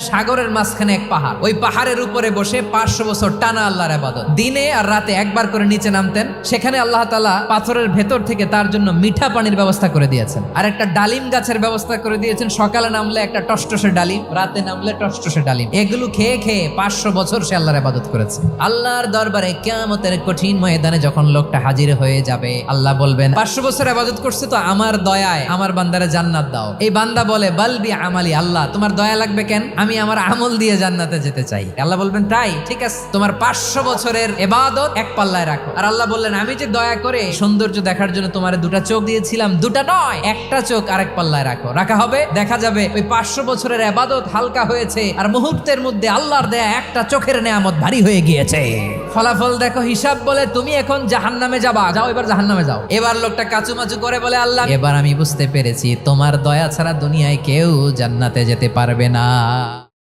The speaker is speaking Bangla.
সাগরের মাঝখানে এক পাহাড়, ওই পাহাড়ের উপরে বসে 500 বছর টানা আল্লাহর ইবাদত, দিনে আর রাতে একবার করে নিচে নামতেন। সেখানে আল্লাহ তাআলা পাথরের ভেতর থেকে তার জন্য মিঠা পানির ব্যবস্থা করে দিয়েছেন, আর একটা ডালিম গাছের ব্যবস্থা করে দিয়েছেন। সকালে নামলে একটা টসটসে ডালিম, রাতে নামলে টসটসে ডালিম। এগুলো খেয়ে খেয়ে 500 বছর সে আল্লাহর ইবাদত করেছে। আল্লাহর দরবারে কিয়ামতের কঠিন ময়দানে যখন লোকটা হাজির হয়ে যাবে, আল্লাহ বলবেন 500 বছর ইবাদত করছে তো আমার দয়ায় আমার বান্দারে জান্নাত দাও। এই বান্দা বলে বালবি আমালি, আল্লাহ তোমার দয়া লাগবে কেন, আমি আমার আমল দিয়ে জান্নাতে যেতে চাই। আল্লাহ বলবেন তাই, ঠিক আছে, তোমার 500 বছরের ইবাদত এক পাল্লায় রাখো। আর আল্লাহ বললেন আমি যে দয়া করে সৌন্দর্য দেখার জন্য তোমারে 2টা চোখ দিয়েছিলাম, 2টা নয়, একটা চোখ আরেক পাল্লায় রাখো। রাখা হবে, দেখা যাবে ওই 500 বছরের ইবাদত হালকা হয়েছে আর মুহূর্তের মধ্যে আল্লাহর দেয়া একটা চোখের নেয়ামত ভারী হয়ে গিয়েছে। ফলাফল দেখো, হিসাব বলে তুমি এখন জাহান্নামে যাবা, যাও এবার জাহান্নামে যাও। এবার লোকটা কাচুমাচু করে বলে আল্লাহ এবার আমি বুঝতে পেরেছি তোমার দয়া ছাড়া দুনিয়ায় কেউ জান্নাতে যেতে পারবে না।